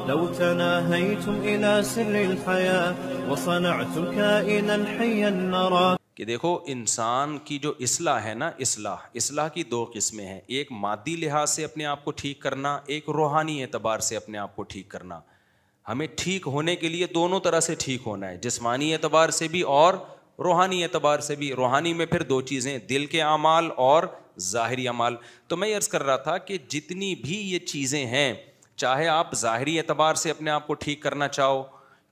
لو تناهيتم إلى سر الحياة وصنعتم كائنا حيا نرى. کہ دیکھو انسان کی جو اصلاح ہے نا، اصلاح کی دو قسمیں ہیں، ایک مادی لحاظ سے اپنے آپ کو ٹھیک کرنا، ایک روحانی اعتبار سے اپنے آپ کو ٹھیک کرنا. ہمیں ٹھیک ہونے کے لیے دونوں طرح سے ٹھیک ہونا ہے، جسمانی اعتبار سے بھی اور روحانی اعتبار سے بھی. روحانی میں پھر دو چیزیں، دل کے اعمال اور ظاہری اعمال. تو میں عرض کر رہا تھا کہ جتنی بھی یہ چیزیں ہیں، چاہے آپ ظاہری اعتبار سے اپنے آپ کو ٹھیک کرنا چاہو،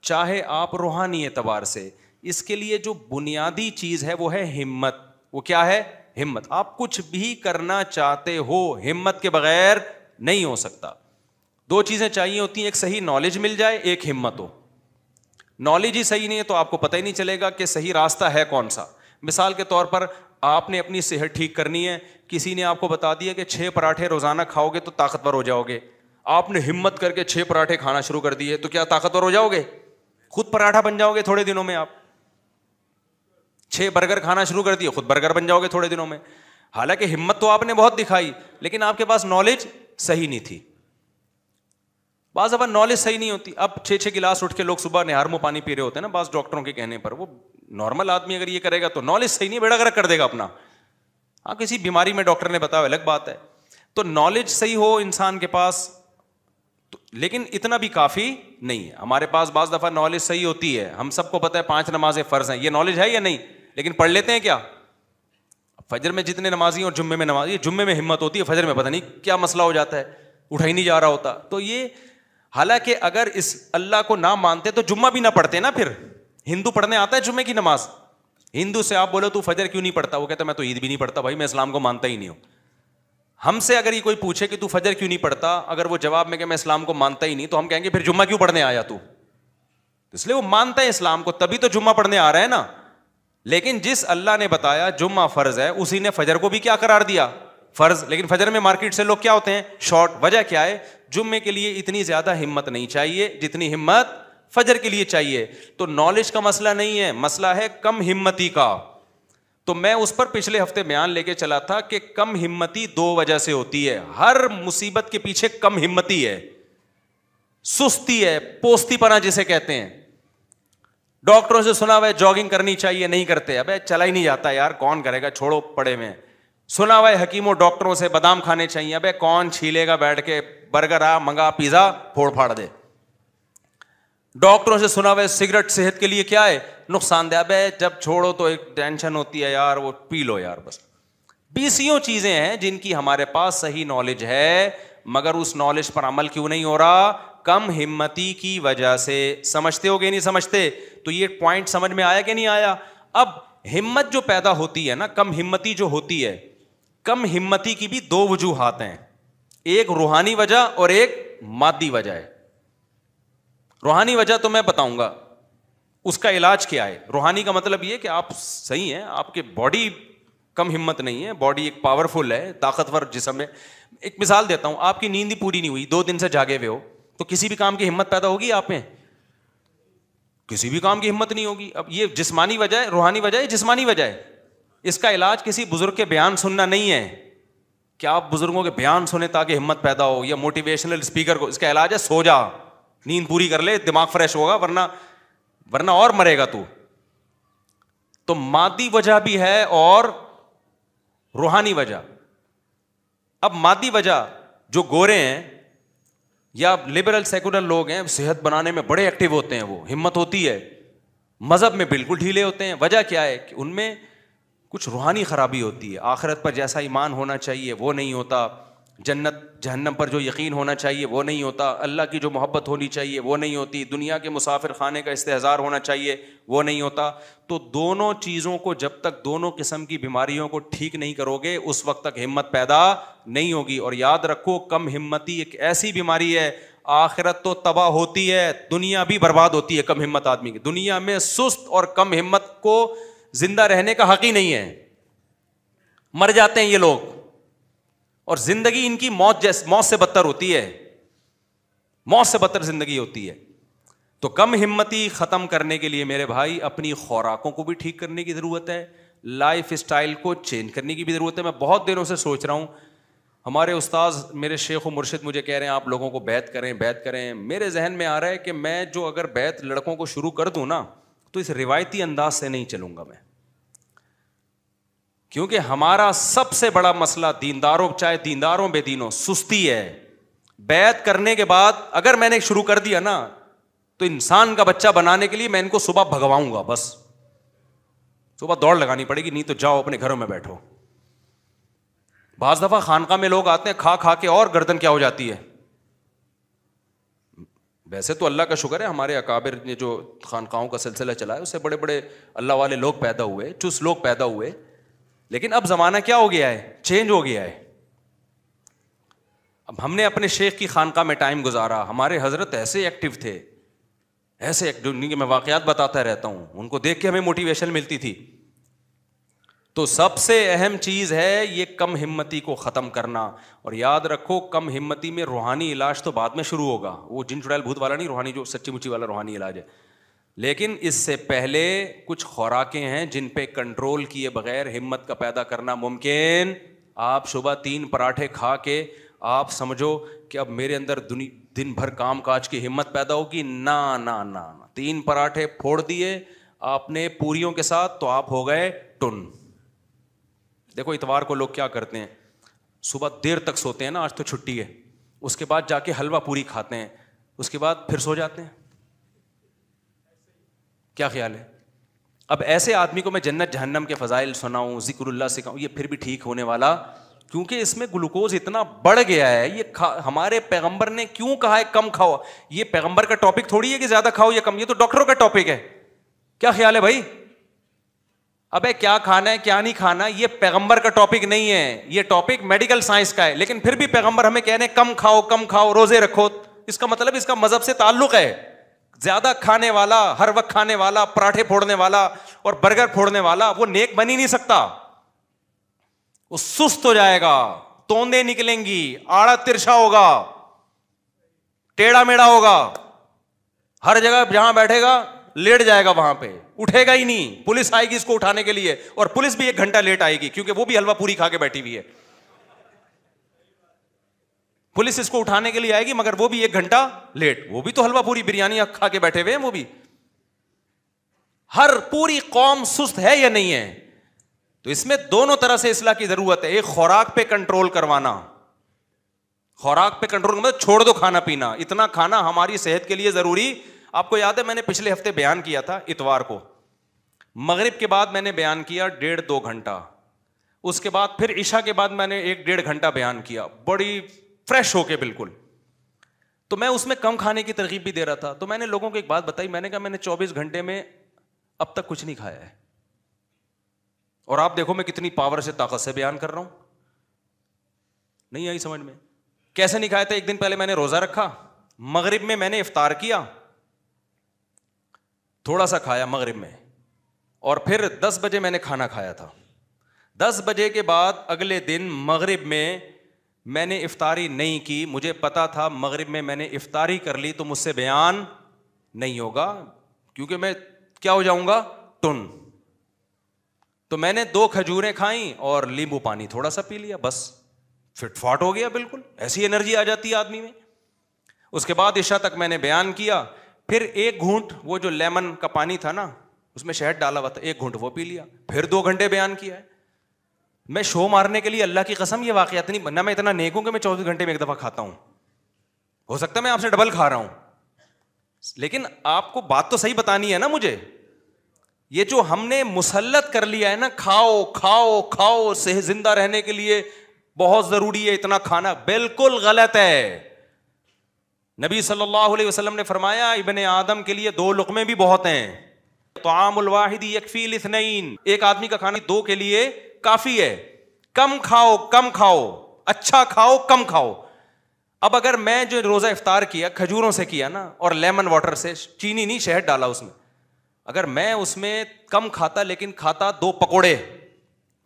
چاہے آپ روحانی اعتبار سے، اس کے لیے جو بنیادی چیز ہے وہ ہے ہمت. وہ کیا ہے؟ ہمت. آپ کچھ بھی کرنا چاہتے ہو، ہمت کے بغیر نہیں ہو سکتا. دو چیزیں چاہیے ہوتی ہیں، ایک صحیح نالج مل جائے، ایک ہمت ہو. نالج ہی صحیح نہیں ہے تو آپ کو پتہ ہی نہیں چلے گا کہ صحیح راستہ ہے کون سا. مثال کے طور پر آپ نے اپنی صحت ٹھیک کرنی ہے، کسی نے آپ کو بتا دیا کہ 6 پراٹھے روزانہ کھاؤ گے تو طاقتور ہو جاؤ گے. آپ نے ہمت کر کے 6 پراٹھے کھانا شروع کر دیے تو کیا طاقتور ہو جاؤ گے؟ خود پراٹھا بن جاؤ گے تھوڑے دنوں میں. آپ 6 برگر کھانا شروع کر دیے، خود برگر بن جاؤ گے تھوڑے دنوں میں. حالانکہ ہمت تو آپ نے بہت دکھائی، لیکن آپ کے پاس نالج صحیح نہیں تھی. بعض دفعہ نالج صحیح نہیں ہوتی. اب 6 گلاس اٹھ کے لوگ صبح نہار منہ پانی پی رہے ہوتے ہیں نا، بعض ڈاکٹروں کے کہنے پر. وہ نارمل آدمی اگر یہ کرے گا تو نالج صحیح نہیں، بیڑا گرک کر دے گا اپنا. ہاں کسی بیماری میں ڈاکٹر نے بتایا الگ بات ہے. تو نالج صحیح ہو انسان کے پاس لیکن اتنا بھی کافی نہیں ہے. ہمارے پاس بعض دفعہ نالج صحیح ہوتی ہے، ہم سب کو پتہ ہے 5 نمازیں فرض ہیں، یہ نالج ہے یا نہیں؟ لیکن پڑھ لیتے ہیں کیا؟ فجر میں جتنے نمازی اور جمعے میں نمازی، جمعے میں ہمت ہوتی ہے، فجر میں پتہ نہیں کیا مسئلہ ہو جاتا ہے، اٹھا ہی نہیں جا رہا ہوتا. تو یہ حالانکہ اگر اس اللہ کو نہ مانتے تو جمعہ بھی نہ پڑھتے نا. پھر ہندو پڑھنے آتا ہے جمعے کی نماز، ہندو سے آپ بولو تو فجر کیوں نہیں پڑھتا، وہ کہتا ہے میں تو عید بھی نہیں پڑھتا بھائی، میں اسلام کو مانتا ہی نہیں ہوں. ہم سے اگر یہ کوئی پوچھے کہ تو فجر کیوں نہیں پڑھتا، اگر وہ جواب میں کہ میں اسلام کو مانتا ہی نہیں، تو ہم کہیں گے پھر جمعہ کیوں پڑھنے آیا تو؟ اس لیے وہ مانتا ہے اسلام کو، تبھی تو جمعہ پڑھنے آ رہا ہے نا. لیکن جس اللہ نے بتایا جمعہ فرض ہے، اسی نے فجر کو بھی کیا قرار دیا؟ فرض. لیکن فجر میں مارکیٹ سے لوگ کیا ہوتے ہیں؟ شارٹ. وجہ کیا ہے؟ جمعے کے لیے اتنی زیادہ ہمت نہیں چاہیے جتنی ہمت فجر کے لیے چاہیے. تو نالج کا مسئلہ نہیں ہے، مسئلہ ہے کم ہمتی کا. تو میں اس پر پچھلے ہفتے بیان لے کے چلا تھا کہ کم ہمتی 2 وجہ سے ہوتی ہے. ہر مصیبت کے پیچھے کم ہمتی ہے، سستی ہے، پوستی پنا جسے کہتے ہیں. ڈاکٹروں سے سنا ہوا ہے جاگنگ کرنی چاہیے، نہیں کرتے. ابے چلا ہی نہیں جاتا یار، کون کرے گا، چھوڑو پڑے میں. سنا ہوا ہے حکیموں ڈاکٹروں سے بادام کھانے چاہیے، ابے کون چھیلے گا بیٹھ کے، برگر آ منگا، پیزا پھوڑ پھاڑ دے. ڈاکٹروں سے سنا ہوا ہے سگریٹ صحت کے لیے کیا ہے؟ نقصان دہ. ابے جب چھوڑو تو ایک ٹینشن ہوتی ہے یار، وہ پی لو یار بس. 20 چیزیں ہیں جن کی ہمارے پاس صحیح نالج ہے، مگر اس نالج پر عمل کیوں نہیں ہو رہا؟ کم ہمتی کی وجہ سے. سمجھتے ہو گے نہیں سمجھتے؟ تو یہ پوائنٹ سمجھ میں آیا کہ نہیں آیا؟ اب ہمت جو پیدا ہوتی ہے نا، کم ہمتی جو ہوتی ہے، کم ہمتی کی بھی 2 وجوہات ہیں، ایک روحانی وجہ اور ایک مادی وجہ ہے. روحانی وجہ تو میں بتاؤں گا اس کا علاج کیا ہے. روحانی کا مطلب یہ کہ آپ صحیح ہیں، آپ کے باڈی کم ہمت نہیں ہے، باڈی ایک پاورفل ہے، طاقتور جسم ہے. ایک مثال دیتا ہوں، آپ کی نیند ہی پوری نہیں ہوئی، 2 دن سے جاگے ہوئے ہو، تو کسی بھی کام کی ہمت پیدا ہوگی آپ میں؟ کسی بھی کام کی ہمت نہیں ہوگی. اب یہ جسمانی وجہ ہے، روحانی وجہ ہے، جسمانی وجہ ہے. اس کا علاج کسی بزرگ کے بیان سننا نہیں ہے کہ آپ بزرگوں کے بیان سنیں تاکہ ہمت پیدا ہو، یا موٹیویشنل اسپیکر کو. اس کا علاج ہے سو جا، نیند پوری کر لے، دماغ فریش ہوگا، ورنہ اور مرے گا تو. تو مادی وجہ بھی ہے اور روحانی وجہ. اب مادی وجہ، جو گورے ہیں یا لبرل سیکولر لوگ ہیں، صحت بنانے میں بڑے ایکٹیو ہوتے ہیں، وہ ہمت ہوتی ہے. مذہب میں بالکل ڈھیلے ہوتے ہیں. وجہ کیا ہے؟ کہ ان میں کچھ روحانی خرابی ہوتی ہے. آخرت پر جیسا ایمان ہونا چاہیے وہ نہیں ہوتا، جنت جہنم پر جو یقین ہونا چاہیے وہ نہیں ہوتا، اللہ کی جو محبت ہونی چاہیے وہ نہیں ہوتی، دنیا کے مسافر خانے کا استحضار ہونا چاہیے وہ نہیں ہوتا. تو دونوں چیزوں کو جب تک، دونوں قسم کی بیماریوں کو ٹھیک نہیں کرو گے، اس وقت تک ہمت پیدا نہیں ہوگی. اور یاد رکھو، کم ہمتی ایک ایسی بیماری ہے، آخرت تو تباہ ہوتی ہے، دنیا بھی برباد ہوتی ہے کم ہمت آدمی کی. دنیا میں سست اور کم ہمت کو زندہ رہنے کا حق ہی نہیں ہے، مر جاتے ہیں یہ لوگ، اور زندگی ان کی موت سے بدتر ہوتی ہے، موت سے بدتر زندگی ہوتی ہے. تو کم ہمتی ختم کرنے کے لیے میرے بھائی اپنی خوراکوں کو بھی ٹھیک کرنے کی ضرورت ہے، لائف اسٹائل کو چینج کرنے کی بھی ضرورت ہے. میں بہت دنوں سے سوچ رہا ہوں ہمارے استاذ میرے شیخ و مرشد مجھے کہہ رہے ہیں آپ لوگوں کو بیعت کریں. میرے ذہن میں آ رہا ہے کہ میں جو اگر بیعت لڑکوں کو شروع کر دوں نا تو اس روایتی انداز سے نہیں چلوں گا میں, کیونکہ ہمارا سب سے بڑا مسئلہ دینداروں, چاہے دینداروں بے دینوں, سستی ہے. بیعت کرنے کے بعد اگر میں نے شروع کر دیا نا تو انسان کا بچہ بنانے کے لیے میں ان کو صبح بھگواؤں گا, بس صبح دوڑ لگانی پڑے گی, نہیں تو جاؤ اپنے گھروں میں بیٹھو. بعض دفعہ خانقاہ میں لوگ آتے ہیں کھا کھا کے اور گردن کیا ہو جاتی ہے. ویسے تو اللہ کا شکر ہے ہمارے اکابر نے جو خانقاہوں کا سلسلہ چلایا اس سے بڑے بڑے اللہ والے لوگ پیدا ہوئے, چست لوگ پیدا ہوئے, لیکن اب زمانہ کیا ہو گیا ہے, چینج ہو گیا ہے. اب ہم نے اپنے شیخ کی خانقاہ میں ٹائم گزارا, ہمارے حضرت ایسے ایکٹیو تھے, ایسے جو میں واقعات بتاتا رہتا ہوں, ان کو دیکھ کے ہمیں موٹیویشن ملتی تھی. تو سب سے اہم چیز ہے یہ کم ہمتی کو ختم کرنا. اور یاد رکھو کم ہمتی میں روحانی علاج تو بعد میں شروع ہوگا, وہ جن چڑیل بھوت والا نہیں, روحانی جو سچی مچی والا روحانی علاج ہے. لیکن اس سے پہلے کچھ خوراکیں ہیں جن پہ کنٹرول کیے بغیر ہمت کا پیدا کرنا ممکن. آپ صبح 3 پراٹھے کھا کے آپ سمجھو کہ اب میرے اندر دن بھر کام کاج کی ہمت پیدا ہوگی, نہ نہ نہ. 3 پراٹھے پھوڑ دیے آپ نے پوریوں کے ساتھ تو آپ ہو گئے ٹن. دیکھو اتوار کو لوگ کیا کرتے ہیں, صبح دیر تک سوتے ہیں نا, آج تو چھٹی ہے, اس کے بعد جا کے حلوہ پوری کھاتے ہیں, اس کے بعد پھر سو جاتے ہیں. کیا خیال ہے؟ اب ایسے آدمی کو میں جنت جہنم کے فضائل سناؤں, ذکر اللہ سکھاؤں, یہ پھر بھی ٹھیک ہونے والا, کیونکہ اس میں گلوکوز اتنا بڑھ گیا ہے. یہ ہمارے پیغمبر نے کیوں کہا ہے کم کھاؤ؟ یہ پیغمبر کا ٹاپک تھوڑی ہے کہ زیادہ کھاؤ یا کم, یہ تو ڈاکٹروں کا ٹاپک ہے. کیا خیال ہے بھائی؟ ابے کیا کھانا ہے کیا نہیں کھانا یہ پیغمبر کا ٹاپک نہیں ہے, یہ ٹاپک میڈیکل سائنس کا ہے. لیکن پھر بھی پیغمبر ہمیں کہہ رہے ہیں کم کھاؤ, روزے رکھو. اس کا مطلب اس کا مذہب سے تعلق ہے. زیادہ کھانے والا, ہر وقت کھانے والا, پراٹھے پھوڑنے والا اور برگر پھوڑنے والا وہ نیک بن ہی نہیں سکتا. وہ سست ہو جائے گا, توندے نکلیں گی, آڑا ترچھا ہوگا, ٹیڑھا میڑا ہوگا, ہر جگہ جہاں بیٹھے گا لیٹ جائے گا, وہاں پہ اٹھے گا ہی نہیں. پولیس آئے گی اس کو اٹھانے کے لیے, اور پولیس بھی 1 گھنٹہ لیٹ آئے گی کیونکہ وہ بھی حلوہ پوری کھا کے بیٹھی ہوئی ہے. پولیس اس کو اٹھانے کے لیے آئے گی مگر وہ بھی 1 گھنٹہ لیٹ, وہ بھی تو حلوہ پوری بریانی کھا کے بیٹھے ہوئے ہیں. وہ بھی ہر پوری قوم سست ہے یا نہیں ہے؟ تو اس میں دونوں طرح سے اصلاح کی ضرورت ہے. ایک خوراک پہ کنٹرول کروانا, خوراک پہ کنٹرول مطلب چھوڑ دو کھانا پینا, اتنا کھانا ہماری صحت کے لیے ضروری. آپ کو یاد ہے میں نے پچھلے ہفتے بیان کیا تھا, اتوار کو مغرب کے بعد میں نے بیان کیا 1.5-2 گھنٹہ, اس کے بعد پھر عشاء کے بعد میں نے 1-1.5 گھنٹہ بیان کیا, بڑی فریش ہو کے بالکل. تو میں اس میں کم کھانے کی ترغیب بھی دے رہا تھا. تو میں نے لوگوں کو ایک بات بتائی, میں نے کہا میں نے 24 گھنٹے میں اب تک کچھ نہیں کھایا ہے, اور آپ دیکھو میں کتنی پاور سے طاقت سے بیان کر رہا ہوں. نہیں آئی سمجھ میں؟ کیسے نہیں کھایا تھا؟ ایک دن پہلے میں نے روزہ رکھا, مغرب میں میں نے افطار کیا, تھوڑا سا کھایا مغرب میں, اور پھر 10 بجے میں نے کھانا کھایا تھا. 10 بجے کے بعد اگلے دن مغرب میں نے افطاری نہیں کی. مجھے پتا تھا مغرب میں نے افطاری کر لی تو مجھ سے بیان نہیں ہوگا, کیونکہ میں کیا ہو جاؤں گا, ٹن. تو میں نے 2 کھجوریں کھائیں اور لیمبو پانی تھوڑا سا پی لیا, بس فٹ فاٹ ہو گیا بالکل. ایسی انرجی آ جاتی ہے آدمی میں. اس کے بعد عشاء تک میں نے بیان کیا, پھر 1 گھونٹ وہ جو لیمن کا پانی تھا نا اس میں شہد ڈالا ہوا تھا, 1 گھونٹ وہ پی لیا, پھر 2 گھنٹے بیان کیا ہے. میں شو مارنے کے لیے اللہ کی قسم یہ واقعات نہیں بننا, میں اتنا نیک ہوں کہ میں 24 گھنٹے میں 1 دفعہ کھاتا ہوں. ہو سکتا ہے میں آپ سے ڈبل کھا رہا ہوں, لیکن آپ کو بات تو صحیح بتانی ہے نا مجھے. یہ جو ہم نے مسلط کر لیا ہے نا, کھاؤ کھاؤ کھاؤ, صحت زندہ رہنے کے لیے بہت ضروری ہے اتنا کھانا, بالکل غلط ہے. نبی صلی اللہ علیہ وسلم نے فرمایا ابن آدم کے لیے 2 لقمے بھی بہت ہیں. طعام الواحد یکفی الاثنین, ایک آدمی کا کھانا 2 کے لیے کافی ہے. کم کھاؤ کم کھاؤ, اچھا کھاؤ کم کھاؤ. اب اگر میں جو روزہ افطار کیا کھجوروں سے کیا نا, اور لیمن واٹر سے, چینی نہیں شہد ڈالا اس میں, اگر میں اس میں کم کھاتا لیکن کھاتا 2 پکوڑے,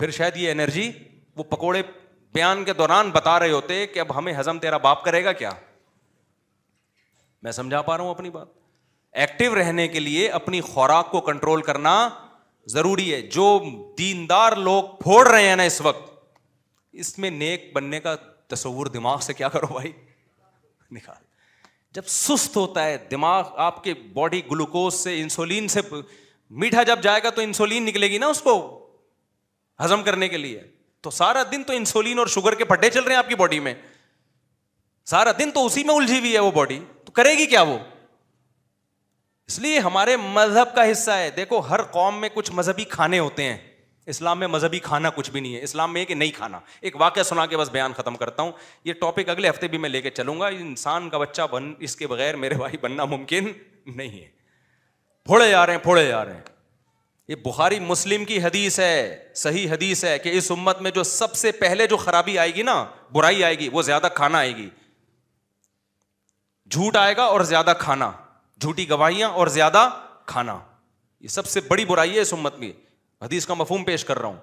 پھر شاید یہ انرجی, وہ پکوڑے بیان کے دوران بتا رہے ہوتے کہ اب ہمیں ہضم تیرا باپ کرے گا کیا. میں سمجھا پا رہا ہوں اپنی بات؟ ایکٹیو رہنے کے لیے اپنی خوراک کو کنٹرول کرنا ضروری ہے. جو دیندار لوگ پھوڑ رہے ہیں نا اس وقت, اس میں نیک بننے کا تصور دماغ سے کیا کرو بھائی نکال. جب سست ہوتا ہے دماغ آپ کے باڈی گلوکوز سے انسولین سے, میٹھا جب جائے گا تو انسولین نکلے گی نا اس کو ہضم کرنے کے لیے, تو سارا دن تو انسولین اور شوگر کے پھڈے چل رہے ہیں آپ کی باڈی میں, سارا دن تو اسی میں الجھی ہوئی ہے وہ باڈی, تو کرے گی کیا وہ. اس لیے ہمارے مذہب کا حصہ ہے. دیکھو ہر قوم میں کچھ مذہبی کھانے ہوتے ہیں, اسلام میں مذہبی کھانا کچھ بھی نہیں ہے. اسلام میں کہ نہیں کھانا. ایک واقعہ سنا کے بس بیان ختم کرتا ہوں, یہ ٹاپک اگلے ہفتے بھی میں لے کے چلوں گا. انسان کا بچہ اس کے بغیر میرے بھائی بننا ممکن نہیں ہے. پھوڑے جا رہے ہیں. یہ بخاری مسلم کی حدیث ہے, صحیح حدیث ہے, کہ اس امت میں جو سب سے پہلے جو خرابی آئے گی نا, برائی آئے گی, وہ زیادہ کھانا آئے گی. جھوٹ آئے گا اور زیادہ کھانا, جھوٹی گواہیاں اور زیادہ کھانا, یہ سب سے بڑی برائی ہے اس امت کی. حدیث کا مفہوم پیش کر رہا ہوں.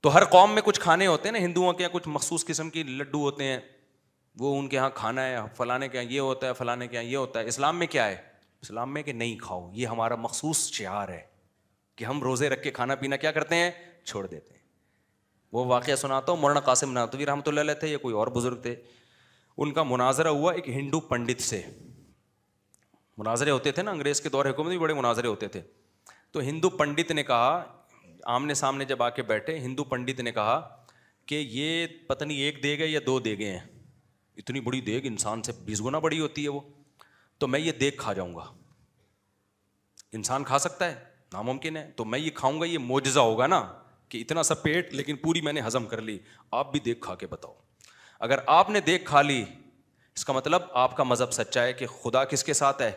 تو ہر قوم میں کچھ کھانے ہوتے ہیں نا, ہندوؤں کے یہاں کچھ مخصوص قسم کی لڈو ہوتے ہیں, وہ ان کے یہاں کھانا ہے, فلانے کے یہاں یہ ہوتا ہے, فلانے کے یہاں یہ ہوتا ہے. اسلام میں کیا ہے؟ اسلام میں کہ نہیں کھاؤ, یہ ہمارا مخصوص شعار ہے کہ ہم روزے رکھ کے کھانا پینا کیا کرتے ہیں, چھوڑ دیتے ہیں. وہ واقعہ سناتا ہوں. مولانا قاسم نانوتوی رحمۃ اللہ علیہ تھے, یہ کوئی اور بزرگ تھے, ان کا مناظرہ ہوا ایک ہندو پنڈت سے. مناظرے ہوتے تھے نا, انگریز کے دور حکومت میں بڑے مناظرے ہوتے تھے. تو ہندو پنڈت نے کہا, آمنے سامنے جب آ کے بیٹھے, ہندو پنڈت نے کہا کہ یہ پتہ نہیں ایک دیگ ہے یا دو دیگیں ہیں, اتنی بڑی دیگ انسان سے 20 گنا بڑی ہوتی ہے وہ, تو میں یہ دیگ کھا جاؤں گا. انسان کھا سکتا ہے؟ ناممکن ہے. تو میں یہ کھاؤں گا, یہ معجزہ ہوگا نا کہ اتنا سا پیٹ لیکن پوری میں نے ہضم کر لی. آپ بھی دیگ کھا کے بتاؤ. اگر آپ نے دیگ کھا لی, اس کا مطلب آپ کا مذہب سچا ہے کہ خدا کس کے ساتھ ہے,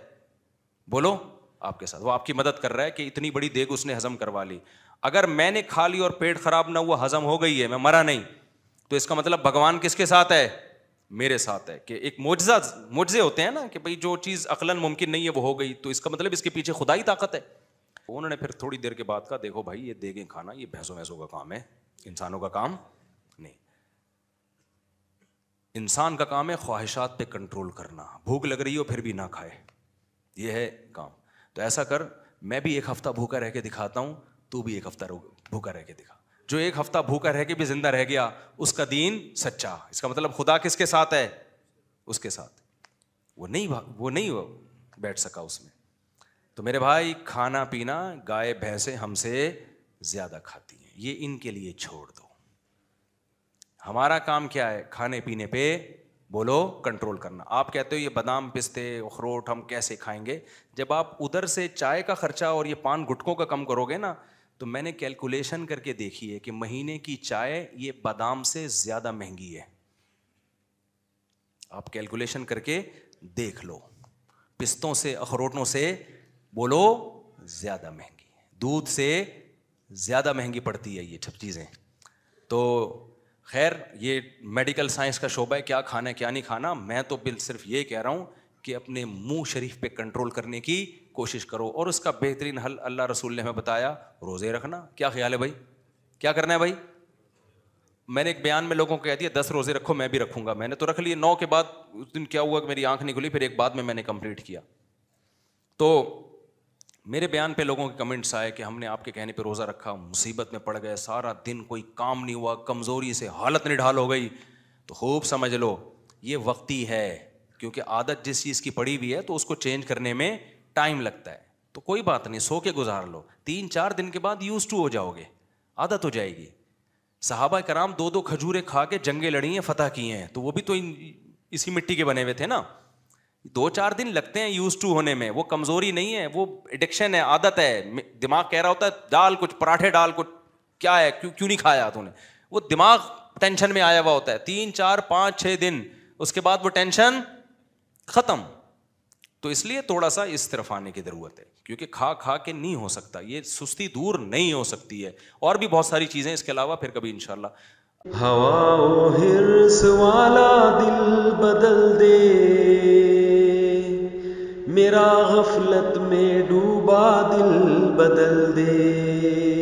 بولو آپ کے ساتھ. وہ آپ کی مدد کر رہا ہے کہ اتنی بڑی دیگ اس نے ہضم کروا لی. اگر میں نے کھا لی اور پیٹ خراب نہ ہوا, ہضم ہو گئی ہے, میں مرا نہیں, تو اس کا مطلب بھگوان کس کے ساتھ ہے, میرے ساتھ ہے. کہ ایک معجزے ہوتے ہیں نا کہ بھئی جو چیز عقلاً ممکن نہیں ہے وہ ہو گئی, تو اس کا مطلب اس کے پیچھے خدائی طاقت ہے. انہوں نے پھر تھوڑی دیر کے بعد کہا, دیکھو بھائی یہ دیگیں کھانا یہ بھینسوں ویسوں کا کام ہے, انسانوں کا کام نہیں. انسان کا کام ہے خواہشات پہ کنٹرول کرنا. بھوک لگ رہی ہو پھر بھی نہ کھائے, یہ ہے کام. تو ایسا کر, میں بھی ایک ہفتہ بھوکا رہ کے دکھاتا ہوں, تو بھی ایک ہفتہ بھوکا رہ کے دکھا. جو ایک ہفتہ بھوکا رہ کے بھی زندہ رہ گیا, اس کا دین سچا. اس کا مطلب خدا کس کے ساتھ ہے, اس کے ساتھ. وہ نہیں بیٹھ سکا اس میں. تو میرے بھائی کھانا پینا گائے بھینسیں ہم سے زیادہ کھاتی ہیں, یہ ان کے لیے چھوڑ دو. ہمارا کام کیا ہے, کھانے پینے پہ بولو کنٹرول کرنا. آپ کہتے ہو یہ بادام پستے اخروٹ ہم کیسے کھائیں گے, جب آپ ادھر سے چائے کا خرچہ اور یہ پان گٹکوں کا کم کرو گے نا, تو میں نے کیلکولیشن کر کے دیکھی ہے کہ مہینے کی چائے یہ بادام سے زیادہ مہنگی ہے. آپ کیلکولیشن کر کے دیکھ لو, پستوں سے اخروٹوں سے بولو زیادہ مہنگی ہے, دودھ سے زیادہ مہنگی پڑتی ہے یہ سب چیزیں. تو خیر یہ میڈیکل سائنس کا شعبہ ہے, کیا کھانا ہے کیا نہیں کھانا. میں تو صرف یہ کہہ رہا ہوں کہ اپنے منہ شریف پہ کنٹرول کرنے کی کوشش کرو, اور اس کا بہترین حل اللہ رسول نے ہمیں بتایا, روزے رکھنا. کیا خیال ہے بھائی, کیا کرنا ہے بھائی؟ میں نے ایک بیان میں لوگوں کو کہہ دیا 10 روزے رکھو, میں بھی رکھوں گا. میں نے تو رکھ لیے. 9 کے بعد اس دن کیا ہوا کہ میری آنکھ نہیں کھلی, پھر ایک بعد میں نے کمپلیٹ کیا. تو میرے بیان پہ لوگوں کے کمنٹس آئے کہ ہم نے آپ کے کہنے پہ روزہ رکھا, مصیبت میں پڑ گئے, سارا دن کوئی کام نہیں ہوا, کمزوری سے حالت نڈھال ہو گئی. تو خوب سمجھ لو یہ وقتی ہے, کیونکہ عادت جس چیز کی پڑی ہوئی ہے تو اس کو چینج کرنے میں ٹائم لگتا ہے. تو کوئی بات نہیں, سو کے گزار لو. 3-4 دن کے بعد یوز ٹو ہو جاؤ گے, عادت ہو جائے گی. صحابہ کرام 2 کھجوریں کھا کے جنگیں لڑی ہیں, فتح کی ہیں, تو وہ بھی تو اسی مٹی کے بنے ہوئے تھے نا. 2-4 دن لگتے ہیں یوز ٹو ہونے میں. وہ کمزوری نہیں ہے, وہ ایڈکشن ہے, عادت ہے. دماغ کہہ رہا ہوتا ہے ڈال کچھ پراٹھے, ڈال کچھ, کیا ہے کیوں نہیں کھایا تو نے. وہ دماغ ٹینشن میں آیا ہوا ہوتا ہے. 3-4-5-6 دن, اس کے بعد وہ ٹینشن ختم. تو اس لیے تھوڑا سا اس طرف آنے کی ضرورت ہے, کیونکہ کھا کے نہیں ہو سکتا, یہ سستی دور نہیں ہو سکتی ہے. اور بھی بہت ساری چیزیں اس کے علاوہ پھر کبھی انشاءاللہ. ہوا و حرص والا دل بدل دے, میرا غفلت میں ڈوبا دل بدل دے.